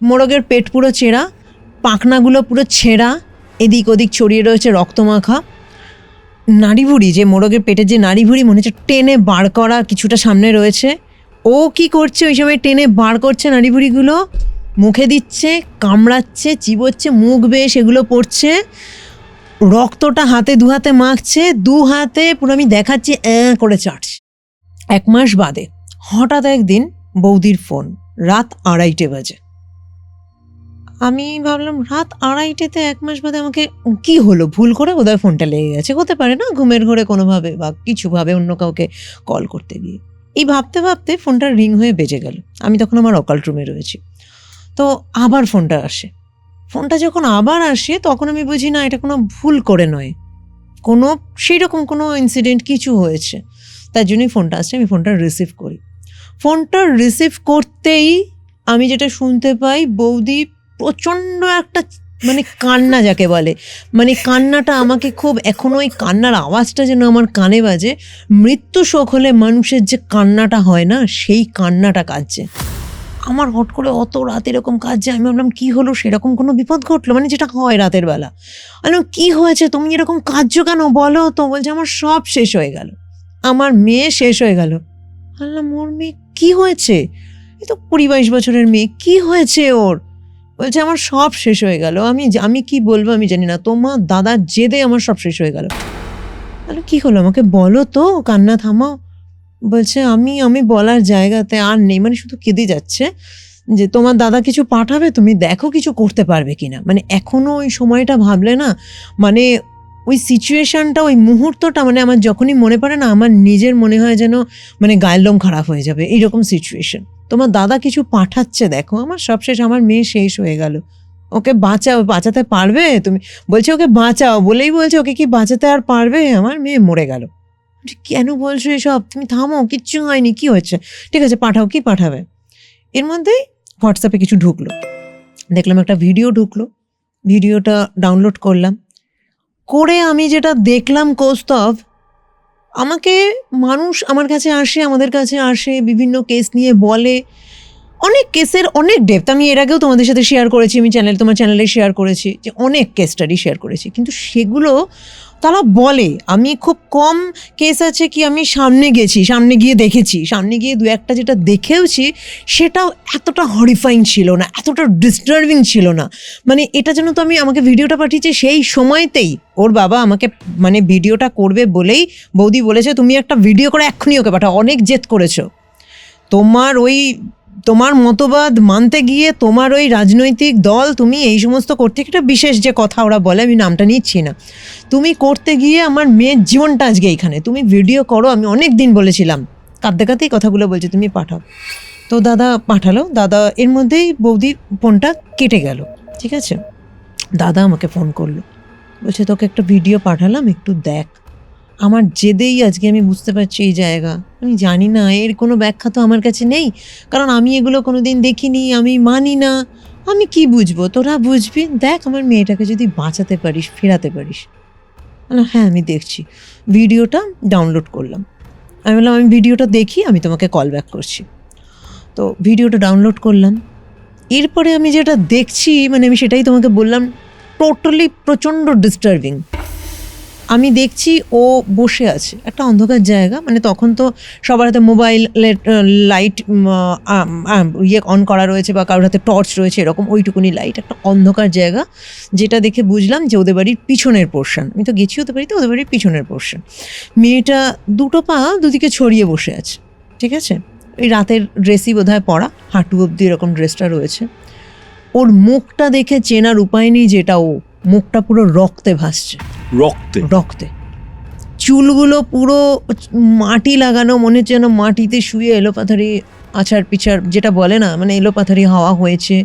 মোরগের পেট পুরো চেরা, পাখনাগুলো পুরো ছেঁড়া, এদিক ওদিক ছড়িয়ে রয়েছে রক্তমাখা। নাড়িভুড়ি, যে মোরগের পেটের যে নাড়িভুড়ি মনে হচ্ছে টেনে বার করা কিছুটা সামনে রয়েছে। ও কি করছে ওই সময়? টেনে বার করছে নাড়িভুড়িগুলো, মুখে দিচ্ছে, কামড়াচ্ছে, চিবোচ্ছে, মুখ বেয়ে সেগুলো পড়ছে, রক্তটা হাতে দু হাতে মাখছে, দু হাতে পুরো আমি দেখাচ্ছি করে চাটছে। 1 মাস বাদে হঠাৎ একদিন বৌদির ফোন, রাত 2:30 বাজে। আমি ভাবলাম রাত 2:30-তে 1 মাস বাদে আমাকে কি হলো, ভুল করে বোধহয় ফোনটা লেগে গেছে, হতে পারে না, ঘুমের ঘোরে কোনোভাবে বা কিছুভাবে অন্য কাউকে কল করতে গিয়ে। এই ভাবতে ভাবতে ফোনটা রিং হয়ে বেজে গেল। আমি তখন আমার অকাল্ট রুমে রয়েছি। তো আবার ফোনটা আসে। ফোনটা যখন আবার আসে তখন আমি বুঝি না এটা কোনো ভুল করে নয়, কোনো সেই রকম কোনো ইনসিডেন্ট কিছু হয়েছে, তার জন্যই ফোনটা আসছে। আমি ফোনটা রিসিভ করি। ফোনটা রিসিভ করতেই আমি যেটা শুনতে পাই, বৌদি প্রচণ্ড একটা মানে কান্না যাকে বলে, মানে কান্নাটা আমাকে খুব এখনো ওই কান্নার আওয়াজটা যেন আমার কানে বাজে। মৃত্যু শোক হলে মানুষের যে কান্নাটা হয় না, সেই কান্নাটা কাঁদছে। আমার হট করে অত রাত এরকম কাঁদছে। আমি ভাবলাম কি হলো, সেরকম কোনো বিপদ ঘটলো, মানে যেটা হয় রাতের বেলা। বললাম কি হয়েছে, তুমি এরকম কাঁদছো কেন, বলো তো। বলছে আমার সব শেষ হয়ে গেল, আমার মেয়ে শেষ হয়ে গেল। বললাম ওর মেয়ে কি হয়েছে? এই তো 20-22 বছরের মেয়ে, কি হয়েছে ওর? বলছে আমার সব শেষ হয়ে গেল, আমি কি বলবো আমি জানি না, তোমার দাদার জেদে আমার সব শেষ হয়ে গেল। বলো কি হলো আমাকে বলো তো, কান্না থামাও। বলছে আমি বলার জায়গাতে আর নেই, মানে শুধু কেঁদে যাচ্ছে যে তোমার দাদা কিছু পাঠাবে, তুমি দেখো কিছু করতে পারবে কিনা। মানে এখনো ওই সময়টা ভাবলে না, মানে ওই সিচুয়েশনটা, ওই মুহূর্তটা, মানে আমার যখনই মনে পড়ে না, আমার নিজের মনে হয় যেন মানে গায়ের লোম খারাপ হয়ে যাবে, এইরকম সিচুয়েশন। তোমার দাদা কিছু পাঠাচ্ছে, দেখো আমার সব শেষ, আমার মেয়ে শেষ হয়ে গেল, ওকে বাঁচাও, বাঁচাতে পারবে তুমি? বলছে ওকে বাঁচাও, বলেই বলছে ওকে কি বাঁচাতে আর পারবে, আমার মেয়ে মরে গেল। কেন বলছো এসব, তুমি থামো, কিচ্ছু হয়নি, কি হচ্ছে, ঠিক আছে পাঠাও, কি পাঠাবে। এর মধ্যেই হোয়াটসঅ্যাপে কিছু ঢুকলো, দেখলাম একটা ভিডিও ঢুকলো, ভিডিওটা ডাউনলোড করলাম। করে আমি যেটা দেখলাম কৌস্তব, আমাকে মানুষ আমার কাছে আসে, আমাদের কাছে আসে, বিভিন্ন কেস নিয়ে বলে, অনেক কেসের অনেক ডেপথ আমি এর আগেও তোমাদের সাথে শেয়ার করেছি, আমি তোমার চ্যানেলে শেয়ার করেছি যে অনেক কেস স্টাডি শেয়ার করেছি, কিন্তু সেগুলো তারা বলে, আমি খুব কম কেস আছে কি আমি সামনে গেছি, সামনে গিয়ে দেখেছি, সামনে গিয়ে 2-1টা যেটা দেখেওছি সেটাও এতটা হরিফাইং ছিল না, এতটা ডিস্টার্বিং ছিল না। মানে এটা যেন তো আমাকে ভিডিওটা পাঠিয়েছে সেই সময়তেই ওর বাবা আমাকে মানে ভিডিওটা করবে বলেই বৌদি বলেছে তুমি একটা ভিডিও করে এক্ষুনি ওকে পাঠাও, অনেক জেদ করেছো, তোমার মতবাদ মানতে গিয়ে তোমার ওই রাজনৈতিক দল, তুমি এই সমস্ত করতে, একটা বিশেষ যে কথা ওরা বলে, আমি নামটা নিচ্ছি না, তুমি করতে গিয়ে আমার মেয়ের জীবনটা আজকে এইখানে, তুমি ভিডিও করো, আমি অনেক দিন বলেছিলাম, কাঁদতে কাঁদতেই কথাগুলো বলছে, তুমি পাঠাও। তো দাদা পাঠালো, দাদা এর মধ্যেই বৌদির ফোনটা কেটে গেল, ঠিক আছে। দাদা আমাকে ফোন করলো, বলছে তোকে একটা ভিডিও পাঠালাম, একটু দেখ। আমার জেদেই আজকে আমি বুঝতে পারছি এই জায়গা, আমি জানি না, এর কোনো ব্যাখ্যা তো আমার কাছে নেই, কারণ আমি এগুলো কোনো দিন দেখিনি, আমি মানি না, আমি কি বুঝবো, তোরা বুঝবি, দেখ আমার মেয়েটাকে যদি বাঁচাতে পারিস, ফেরাতে পারিস। হ্যাঁ আমি দেখছি। ভিডিওটা ডাউনলোড করলাম, আমি বললাম আমি ভিডিওটা দেখি, আমি তোমাকে কল ব্যাক করছি। তো ভিডিওটা ডাউনলোড করলাম, এরপরে আমি যেটা দেখছি, মানে আমি সেটাই তোমাকে বললাম, টোটালি প্রচণ্ড ডিস্টার্বিং। আমি দেখছি ও বসে আছে একটা অন্ধকার জায়গা, মানে তখন তো সবার হাতে মোবাইলের লাইট অন করা রয়েছে বা কারোর হাতে টর্চ রয়েছে, এরকম ওইটুকুনি লাইট, একটা অন্ধকার জায়গা, যেটা দেখে বুঝলাম যে ওদের বাড়ির পিছনের পোর্শন, আমি তো গেছি ওদের বাড়িতে, ওদের বাড়ির পিছনের পোর্শন। মেয়েটা দুটো পা দুদিকে ছড়িয়ে বসে আছে, ঠিক আছে, ওই রাতের ড্রেসই বোধহয় পরা, হাঁটু অবধি এরকম ড্রেসটা রয়েছে। ওর মুখটা দেখে চেনার উপায় নেই যেটা ও, মুখটা পুরো রক্তে ভাসছে, রক্তে, চুলগুলো পুরো মাটি লাগানো, মনে হচ্ছে যেন মাটিতে শুয়ে এলোপাথারি আছাড় পিছাড় যেটা বলে না, মানে এলোপাথারি হাওয়া হয়েছে,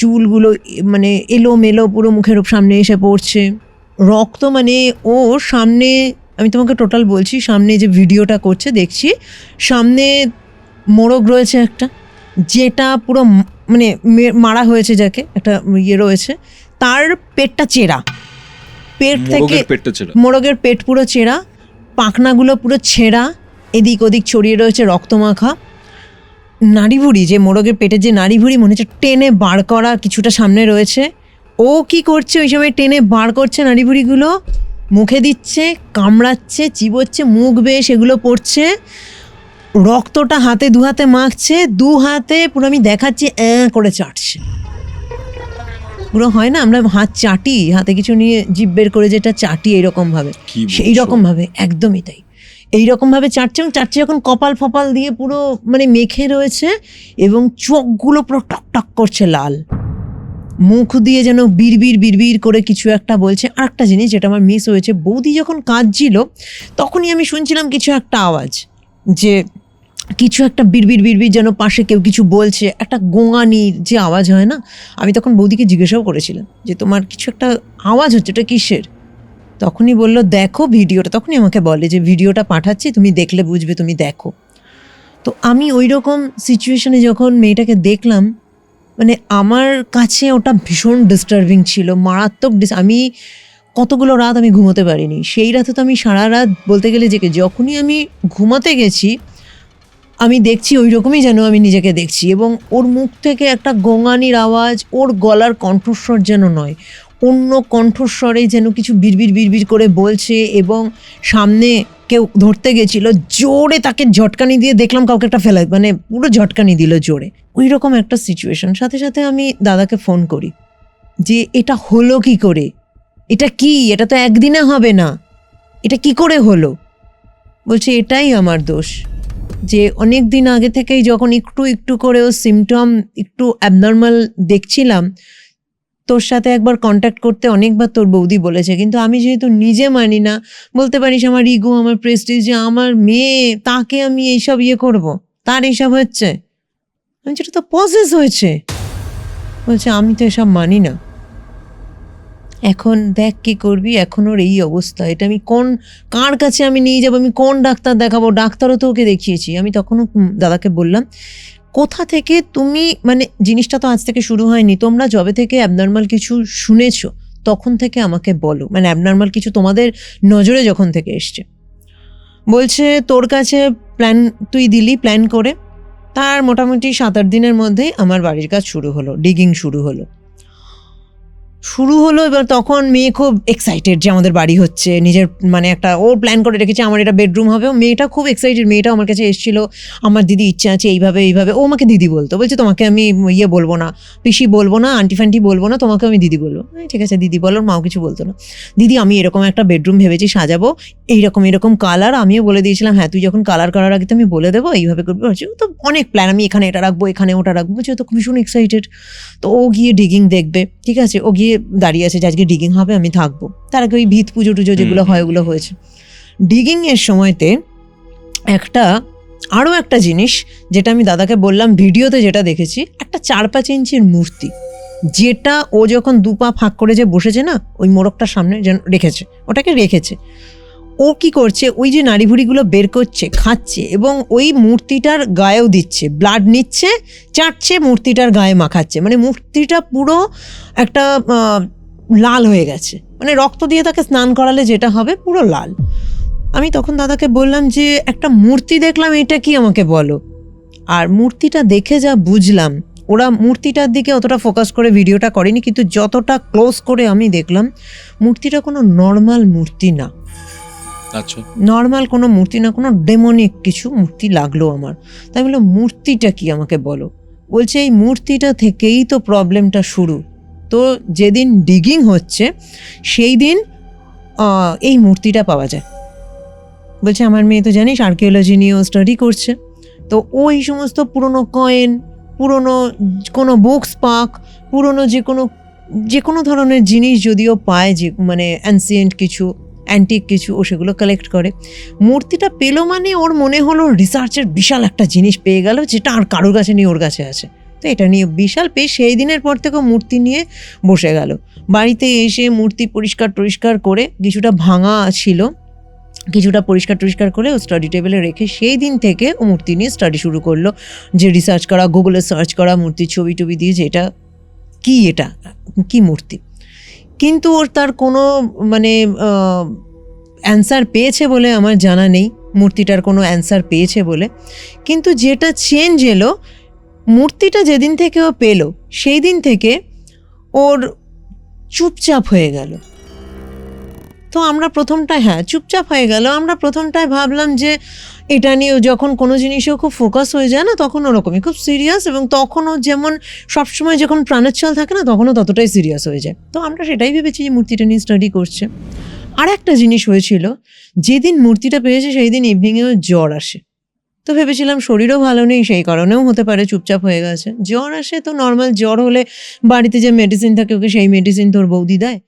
চুলগুলো মানে এলোমেলো পুরো মুখের সামনে এসে পড়ছে, রক্ত, মানে ও সামনে, আমি তোমাকে টোটাল বলছি, সামনে যে ভিডিওটা করছে দেখছি, সামনে মোরগ রয়েছে একটা, যেটা পুরো মানে মারা হয়েছে, যাকে একটা রয়েছে, তার পেটটা চেরা, পেট থেকে মোরগের পেট পুরো চেরা, পাখনাগুলো পুরো ছেঁড়া, এদিক ওদিক ছড়িয়ে রয়েছে রক্তমাখা, নাড়িভুড়ি, যে মোরগের পেটের যে নাড়িভুড়ি মনে হচ্ছে টেনে বার করা কিছুটা সামনে রয়েছে। ও কি করছে ওই সময়, টেনে বার করছে নাড়িভুড়িগুলো, মুখে দিচ্ছে, কামড়াচ্ছে, চিবোচ্ছে, মুখ বেয়ে সেগুলো পড়ছে, রক্তটা হাতে দু হাতে মাখছে, দু হাতে পুরো আমি দেখাচ্ছি করে চাটছে। পুরো হয় না আমরা হাত চাটি, হাতে কিছু নিয়ে জিভ বের করে যেটা চাটি এইরকমভাবে, সেই রকমভাবে, একদমই তাই, এইরকমভাবে চাটছে। এবং চাটছে যখন কপাল ফপাল দিয়ে পুরো মানে মেখে রয়েছে, এবং চোখগুলো পুরো টক টক করছে লাল, মুখ দিয়ে যেন বিড়বিড় করে কিছু একটা বলছে। আর একটা জিনিস যেটা আমার মিস হয়েছে, বৌদি যখন কাঁদছিল তখনই আমি শুনছিলাম কিছু একটা আওয়াজ, যে কিছু একটা বিড়বিড় যেন পাশে কেউ কিছু বলছে, একটা গোঙানির যে আওয়াজ হয় না। আমি তখন বৌদিকে জিজ্ঞাসাও করেছিলাম যে তোমার কিছু একটা আওয়াজ হচ্ছে, এটা কিসের? তখনই বললো দেখো ভিডিওটা, তখনই আমাকে বলে যে ভিডিওটা পাঠাচ্ছি, তুমি দেখলে বুঝবে, তুমি দেখো। তো আমি ওই রকম সিচুয়েশনে যখন মেয়েটাকে দেখলাম, মানে আমার কাছে ওটা ভীষণ ডিস্টার্বিং ছিল, মারাত্মক। আমি কতগুলো রাত আমি ঘুমোতে পারিনি। সেই রাতে তো আমি সারা রাত বলতে গেলে যখনই আমি ঘুমাতে গেছি আমি দেখছি ওই রকমই যেন আমি নিজেকে দেখছি। এবং ওর মুখ থেকে একটা গোঙানির আওয়াজ, ওর গলার কণ্ঠস্বর যেন নয়, অন্য কণ্ঠস্বরে যেন কিছু বিড়বিড় করে বলছে। এবং সামনে কেউ ধরতে গেছিল, জোরে তাকে ঝটকানি দিয়ে দেখলাম কাউকে একটা ফেলা, মানে পুরো ঝটকানি দিল জোরে, ওই রকম একটা সিচুয়েশন। সাথে সাথে আমি দাদাকে ফোন করি যে এটা হলো কি করে, এটা কি, এটা তো একদিনে হবে না, এটা কি করে হলো? বলছে এটাই আমার দোষ, যে অনেক দিন আগে থেকেই যখন একটু একটু করে ও সিমটম একটু অ্যাবনর্মাল দেখছিলাম, তোর সাথে একবার কন্ট্যাক্ট করতে অনেকবার তোর বৌদি বলেছে, কিন্তু আমি যেহেতু নিজে মানি না, বলতে পারিস আমার ইগো, আমার প্রেস্টিজ, যে আমার মেয়ে, তাকে আমি এইসব করব, তার এইসব হচ্ছে। আমি যেটা তো পজেস হয়েছে। বলছে আমি তো এসব মানি না। এখন দেখ কি করবি, এখন ওর এই অবস্থা, এটা আমি কার কাছে আমি নিয়ে যাবো, আমি কোন ডাক্তার দেখাবো? ডাক্তারও তো ওকে দেখিয়েছি। আমি তখনও দাদাকে বললাম কোথা থেকে তুমি, মানে জিনিসটা তো আজ থেকে শুরু হয়নি, তোমরা যবে থেকে অ্যাবনর্মাল কিছু শুনেছো তখন থেকে আমাকে বলো, মানে অ্যাবনর্মাল কিছু তোমাদের নজরে যখন থেকে এসছে। বলছে তোর কাছে প্ল্যান তুই দিলি, প্ল্যান করে, তার মোটামুটি 7-8 দিনের মধ্যেই আমার বাড়ির কাজ শুরু হলো, ডিগিং শুরু হলো। এবার তখন মেয়ে খুব এক্সাইটেড যে আমাদের বাড়ি হচ্ছে, নিজের মানে একটা ওর প্ল্যান করে রেখেছে আমার এটা বেডরুম হবে। ও মেয়েটা খুব এক্সাইটেড, মেয়েটাও আমার কাছে এসেছিলো, আমার দিদি ইচ্ছা আছে এইভাবে, ও আমাকে দিদি বলতো, বলছে তোমাকে আমি বলবো না, পিসি বলবো না, আন্টি ফান্টি বলবো না, তোমাকে আমি দিদি বলবো। ঠিক আছে দিদি বলো। মাও কিছু বলতো না। দিদি আমি এরকম একটা বেডরুম ভেবেছি সাজাবো, এরকম কালার। আমিও বলে দিয়েছিলাম হ্যাঁ তুই যখন কালার করার আগে তো আমি বলে দেবো এইভাবে করবো। তো অনেক প্ল্যান, আমি এখানে এটা রাখবো, এখানে ওটা রাখবো। বলছে তো ভীষণ এক্সাইটেড। তো ও গিয়ে ডিগিং দেখবে, ঠিক আছে, ও গিয়ে দাঁড়িয়ে আছে যে আজকে ডিগিং হবে, আমি থাকবো। তার আগে ওই ভিত পুজো টুজো যেগুলো হয় ওগুলো হয়েছে। ডিগিং এর সময়তে আরও একটা জিনিস যেটা আমি দাদাকে বললাম, ভিডিওতে যেটা দেখেছি, একটা 4-5 ইঞ্চির মূর্তি, যেটা ও যখন 2 পা ফাঁক করে যে বসেছে না, ওই মোড়কটার সামনে যেন ওটাকে রেখেছে। ও কি করছে, ওই যে নাড়িভুড়িগুলো বের করছে, খাচ্ছে, এবং ওই মূর্তিটার গায়েও দিচ্ছে, ব্লাড নিচ্ছে, চাটছে, মূর্তিটার গায়ে মাখাচ্ছে। মানে মূর্তিটা পুরো একটা লাল হয়ে গেছে, মানে রক্ত দিয়ে তাকে স্নান করালে যেটা হবে পুরো লাল। আমি তখন দাদাকে বললাম যে একটা মূর্তি দেখলাম, এটা কি আমাকে বলো। আর মূর্তিটা দেখে যা বুঝলাম, ওরা মূর্তিটার দিকে অতটা ফোকাস করে ভিডিওটা করেনি, কিন্তু যতটা ক্লোজ করে আমি দেখলাম, মূর্তিটা কোনো নর্মাল মূর্তি না। আচ্ছা, নর্মাল কোনো মূর্তি না, কোনো ডেমনিক কিছু মূর্তি লাগলো আমার। তাই বললাম মূর্তিটা কি আমাকে বলো। বলছে এই মূর্তিটা থেকেই তো প্রবলেমটা শুরু। তো যেদিন ডিগিং হচ্ছে সেই দিন এই মূর্তিটা পাওয়া যায়। বলছে আমার মেয়ে তো জানিস আর্কিওলজি নিয়েও স্টাডি করছে, তো ওই সমস্ত পুরনো কয়েন, পুরনো কোনো বুকস পাক, পুরনো যে কোনো ধরনের জিনিস যদিও পায়, যে মানে অ্যানসিয়েন্ট কিছু, অ্যান্টিক কিছু, ও সেগুলো কালেক্ট করে। মূর্তিটা পেলো মানে ওর মনে হলো রিসার্চের বিশাল একটা জিনিস পেয়ে গেল, যেটা আর কারোর কাছে নেই, ওর কাছে আছে। তো এটা নিয়ে বিশাল পেয়ে সেই দিনের পর থেকে মূর্তি নিয়ে বসে গেল। বাড়িতে এসে মূর্তি পরিষ্কার করে, কিছুটা ভাঙা ছিল, কিছুটা পরিষ্কার করে ও স্টাডি টেবিলে রেখে সেই দিন থেকে ও মূর্তি নিয়ে স্টাডি শুরু করলো, যে রিসার্চ করা, গুগলে সার্চ করা, মূর্তির ছবি টবি দিয়ে, যে এটা কি মূর্তি। কিন্তু ওর তার কোনো মানে অ্যান্সার পেয়েছে বলে আমার জানা নেই। মূর্তিটার কোনো অ্যান্সার পেয়েছে বলে। কিন্তু যেটা চেঞ্জ এলো, মূর্তিটা যেদিন থেকে ও পেল সেই দিন থেকে ওর চুপচাপ হয়ে গেল। তো আমরা প্রথমটায় চুপচাপ হয়ে গেল। আমরা প্রথমটায় ভাবলাম যে এটা নিয়ে ও যখন কোনো জিনিসেও খুব ফোকাস হয়ে যায় না, তখন ওরকমই খুব সিরিয়াস, এবং তখনও যেমন সবসময় যখন প্রাণোচ্ছল থাকে না, তখনও ততটাই সিরিয়াস হয়ে যায়। তো আমরা সেটাই ভেবেছি যে মূর্তিটা নিয়ে স্টাডি করছে। আর একটা জিনিস হয়েছিল, যেদিন মূর্তিটা পেয়েছে সেই দিন ইভিনিংয়েও জ্বর আসে। তো ভেবেছিলাম শরীরও ভালো নেই, সেই কারণেও হতে পারে চুপচাপ হয়ে গেছে। জ্বর আসে তো নর্মাল, জ্বর হলে বাড়িতে যে মেডিসিন থাকে ওকে সেই মেডিসিন তোর বৌদি দেয়।